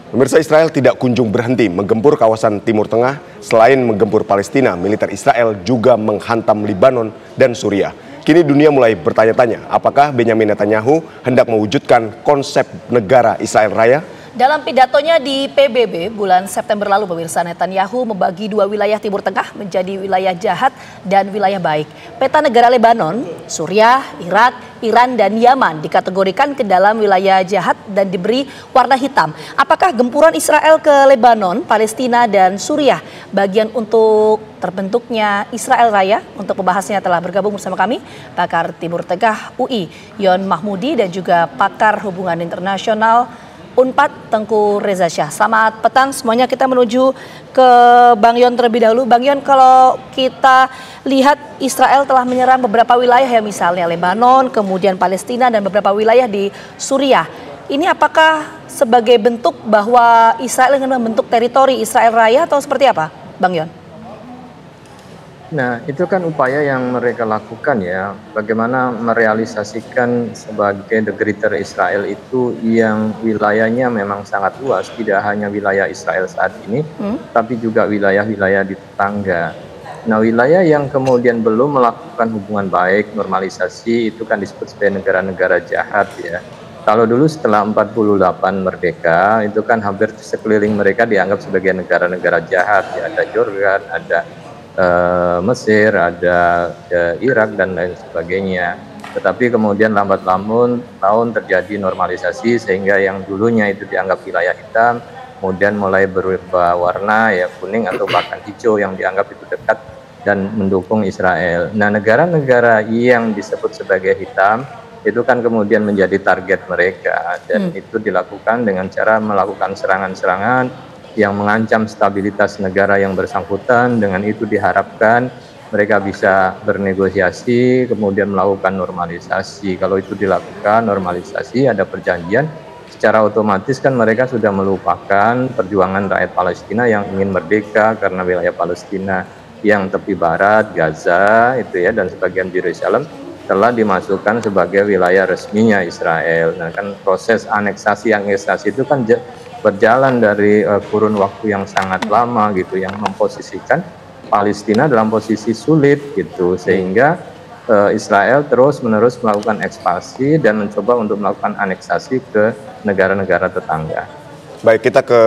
Pemirsa, Israel tidak kunjung berhenti menggempur kawasan Timur Tengah. Selain menggempur Palestina, militer Israel juga menghantam Lebanon dan Suriah. Kini dunia mulai bertanya-tanya, apakah Benyamin Netanyahu hendak mewujudkan konsep negara Israel Raya? Dalam pidatonya di PBB bulan September lalu, pemirsa, Netanyahu membagi dua wilayah Timur Tengah menjadi wilayah jahat dan wilayah baik. Peta negara Lebanon, Suriah, Irak, Iran, dan Yaman dikategorikan ke dalam wilayah jahat dan diberi warna hitam. Apakah gempuran Israel ke Lebanon, Palestina, dan Suriah bagian untuk terbentuknya Israel Raya? Untuk membahasnya telah bergabung bersama kami pakar Timur Tengah UI Yon Mahmudi dan juga pakar hubungan internasional Unpad Tengku Reza Shah. Selamat petang semuanya, kita menuju ke Bang Yon terlebih dahulu. Bang Yon, kalau kita lihat Israel telah menyerang beberapa wilayah ya, misalnya Lebanon, kemudian Palestina dan beberapa wilayah di Suriah. Ini apakah sebagai bentuk bahwa Israel ingin membentuk teritori Israel Raya atau seperti apa, Bang Yon? Nah, itu kan upaya yang mereka lakukan ya, bagaimana merealisasikan sebagai the greater Israel itu yang wilayahnya memang sangat luas, tidak hanya wilayah Israel saat ini, tapi juga wilayah-wilayah di tetangga. Nah, wilayah yang kemudian belum melakukan hubungan baik, normalisasi, itu kan disebut sebagai negara-negara jahat ya. Kalau dulu setelah 48 merdeka, itu kan hampir sekeliling mereka dianggap sebagai negara-negara jahat ya, ada Jordan, ada Mesir, ada Irak dan lain sebagainya. Tetapi kemudian lambat laun terjadi normalisasi sehingga yang dulunya itu dianggap wilayah hitam kemudian mulai berubah warna ya, kuning atau bahkan hijau, yang dianggap itu dekat dan mendukung Israel. Nah, negara-negara yang disebut sebagai hitam itu kan kemudian menjadi target mereka, dan itu dilakukan dengan cara melakukan serangan-serangan yang mengancam stabilitas negara yang bersangkutan. Dengan itu diharapkan mereka bisa bernegosiasi, kemudian melakukan normalisasi. Kalau itu dilakukan normalisasi, ada perjanjian, secara otomatis kan mereka sudah melupakan perjuangan rakyat Palestina yang ingin merdeka, karena wilayah Palestina yang tepi barat, Gaza itu ya, dan sebagian Yerusalem telah dimasukkan sebagai wilayah resminya Israel. Nah, kan proses aneksasi itu kan berjalan dari kurun waktu yang sangat lama gitu, yang memposisikan Palestina dalam posisi sulit gitu, sehingga Israel terus-menerus melakukan ekspansi dan mencoba untuk melakukan aneksasi ke negara-negara tetangga. Baik, kita ke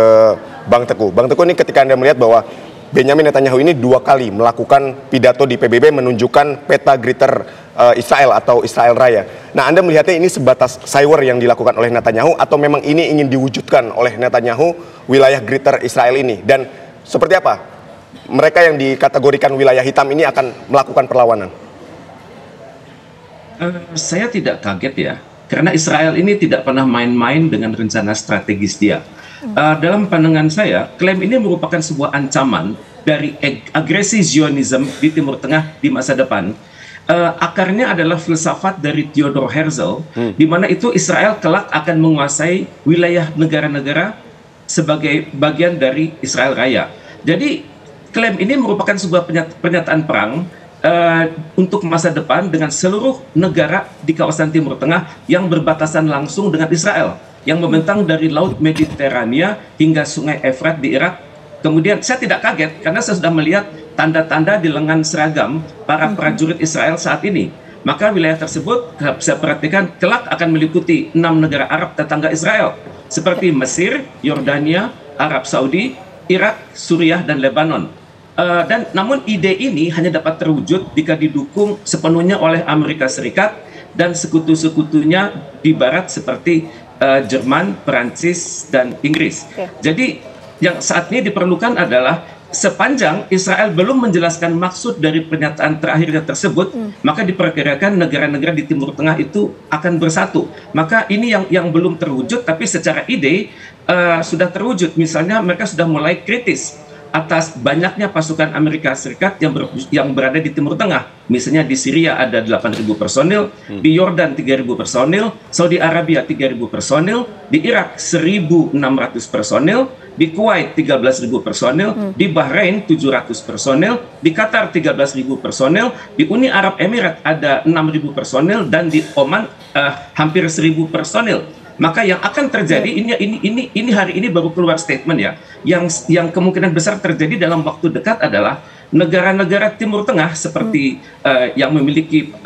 Bang Teguh. Bang Teguh, ini ketika Anda melihat bahwa Benyamin Netanyahu ini 2 kali melakukan pidato di PBB menunjukkan peta greater Israel atau Israel Raya. Nah, Anda melihatnya ini sebatas cyber yang dilakukan oleh Netanyahu atau memang ini ingin diwujudkan oleh Netanyahu wilayah greater Israel ini? Dan seperti apa mereka yang dikategorikan wilayah hitam ini akan melakukan perlawanan? Saya tidak kaget ya, karena Israel ini tidak pernah main-main dengan rencana strategis dia. Dalam pandangan saya, klaim ini merupakan sebuah ancaman dari agresi Zionism di Timur Tengah di masa depan. Akarnya adalah filsafat dari Theodor Herzl, di mana itu Israel kelak akan menguasai wilayah negara-negara sebagai bagian dari Israel Raya. Jadi klaim ini merupakan sebuah pernyataan perang untuk masa depan dengan seluruh negara di kawasan Timur Tengah yang berbatasan langsung dengan Israel, yang membentang dari Laut Mediterania hingga Sungai Efrat di Irak. Kemudian saya tidak kaget karena saya sudah melihat tanda-tanda di lengan seragam para prajurit Israel saat ini. Maka wilayah tersebut saya perhatikan kelak akan meliputi 6 negara Arab tetangga Israel, seperti Mesir, Yordania, Arab Saudi, Irak, Suriah, dan Lebanon. Namun ide ini hanya dapat terwujud jika didukung sepenuhnya oleh Amerika Serikat dan sekutu-sekutunya di Barat seperti Jerman, Perancis, dan Inggris. Jadi yang saat ini diperlukan adalah sepanjang Israel belum menjelaskan maksud dari pernyataan terakhirnya tersebut, maka diperkirakan negara-negara di Timur Tengah itu akan bersatu. Maka ini yang belum terwujud, tapi secara ide sudah terwujud. Misalnya mereka sudah mulai kritis atas banyaknya pasukan Amerika Serikat yang berada di Timur Tengah. Misalnya di Syria ada 8.000 personil, di Yordan 3.000 personil, Saudi Arabia 3.000 personil, di Irak 1.600 personil, di Kuwait 13.000 personil, di Bahrain 700 personil, di Qatar 13.000 personil, di Uni Arab Emirat ada 6.000 personil, dan di Oman hampir 1.000 personil. maka yang akan terjadi ini hari ini baru keluar statement ya, yang kemungkinan besar terjadi dalam waktu dekat adalah negara-negara Timur Tengah seperti yang memiliki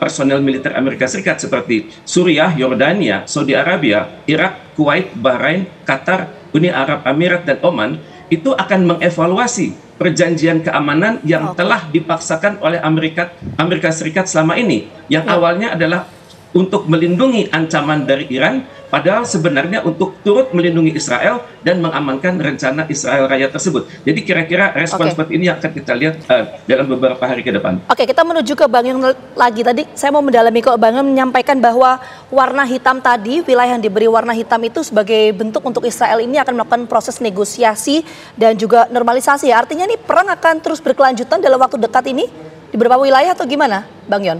personel militer Amerika Serikat seperti Suriah, Yordania, Saudi Arabia, Irak, Kuwait, Bahrain, Qatar, Uni Arab Emirat, dan Oman itu akan mengevaluasi perjanjian keamanan yang telah dipaksakan oleh Amerika Serikat selama ini, yang awalnya adalah untuk melindungi ancaman dari Iran, padahal sebenarnya untuk turut melindungi Israel dan mengamankan rencana Israel Raya tersebut. Jadi kira-kira respon seperti ini yang akan kita lihat dalam beberapa hari ke depan. Oke, kita menuju ke Bang Yon lagi. Tadi saya mau mendalami kok, Bang Yon menyampaikan bahwa warna hitam tadi, wilayah yang diberi warna hitam itu sebagai bentuk untuk Israel ini akan melakukan proses negosiasi dan juga normalisasi. Artinya nih perang akan terus berkelanjutan dalam waktu dekat ini di beberapa wilayah atau gimana, Bang Yon?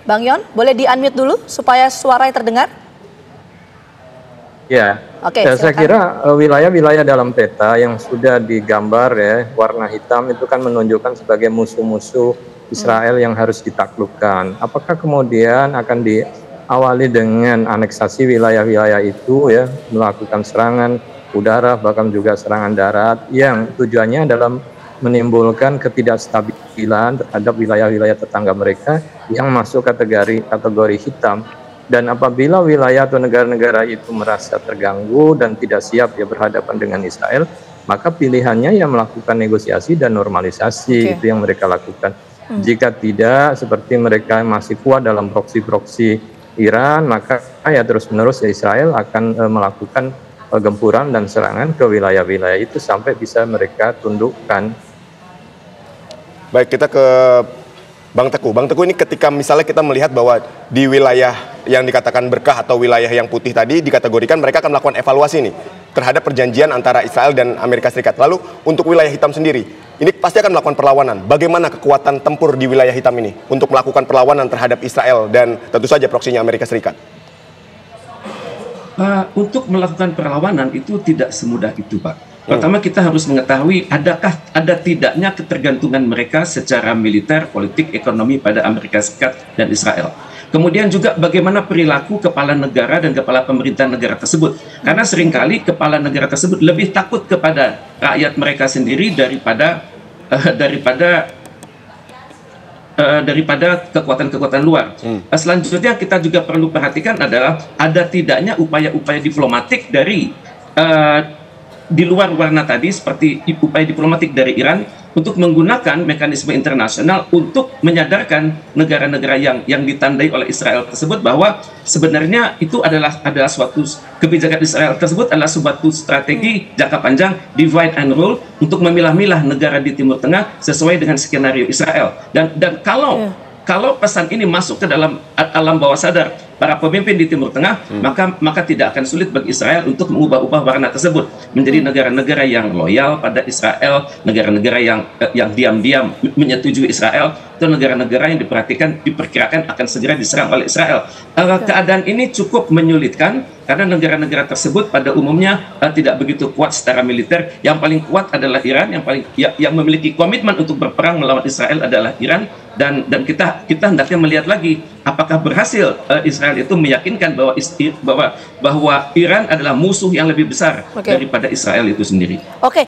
Bang Yon, boleh di-unmute dulu supaya suaranya terdengar? Ya, Oke, saya kira wilayah-wilayah dalam peta yang sudah digambar ya, warna hitam itu kan menunjukkan sebagai musuh-musuh Israel yang harus ditaklukkan. Apakah kemudian akan diawali dengan aneksasi wilayah-wilayah itu ya, melakukan serangan udara bahkan juga serangan darat yang tujuannya dalam menimbulkan ketidakstabilan terhadap wilayah-wilayah tetangga mereka yang masuk kategori hitam. Dan apabila wilayah atau negara-negara itu merasa terganggu dan tidak siap ya berhadapan dengan Israel, maka pilihannya ya melakukan negosiasi dan normalisasi. Itu yang mereka lakukan. Jika tidak, seperti mereka masih kuat dalam proksi-proksi Iran, maka ya terus-menerus ya Israel akan melakukan gempuran dan serangan ke wilayah-wilayah itu sampai bisa mereka tundukkan. Baik, kita ke Bang Teguh. Bang Teguh, ini ketika misalnya kita melihat bahwa di wilayah yang dikatakan berkah atau wilayah yang putih tadi dikategorikan mereka akan melakukan evaluasi nih terhadap perjanjian antara Israel dan Amerika Serikat. Lalu untuk wilayah hitam sendiri, ini pasti akan melakukan perlawanan. Bagaimana kekuatan tempur di wilayah hitam ini untuk melakukan perlawanan terhadap Israel dan tentu saja proksinya Amerika Serikat? Untuk melakukan perlawanan itu tidak semudah itu, Pak. Pertama kita harus mengetahui ada tidaknya ketergantungan mereka secara militer, politik, ekonomi pada Amerika Serikat dan Israel. Kemudian juga bagaimana perilaku kepala negara dan kepala pemerintahan negara tersebut. Karena seringkali kepala negara tersebut lebih takut kepada rakyat mereka sendiri daripada kekuatan-kekuatan luar. Selanjutnya kita juga perlu perhatikan adalah ada tidaknya upaya-upaya diplomatik dari di luar warna tadi, seperti upaya diplomatik dari Iran untuk menggunakan mekanisme internasional untuk menyadarkan negara-negara yang ditandai oleh Israel tersebut bahwa sebenarnya itu adalah suatu kebijakan Israel tersebut adalah suatu strategi jangka panjang divide and rule untuk memilah-milah negara di Timur Tengah sesuai dengan skenario Israel. Dan kalau pesan ini masuk ke dalam alam bawah sadar para pemimpin di Timur Tengah, maka tidak akan sulit bagi Israel untuk mengubah-ubah warna tersebut menjadi negara-negara yang loyal pada Israel, negara-negara yang diam-diam menyetujui Israel, atau negara-negara yang diperkirakan akan segera diserang oleh Israel. Keadaan ini cukup menyulitkan karena negara-negara tersebut pada umumnya tidak begitu kuat secara militer. Yang paling kuat adalah Iran, yang memiliki komitmen untuk berperang melawan Israel adalah Iran, dan kita hendaknya melihat lagi apakah berhasil Israel itu meyakinkan bahwa Iran adalah musuh yang lebih besar daripada Israel itu sendiri. Oke.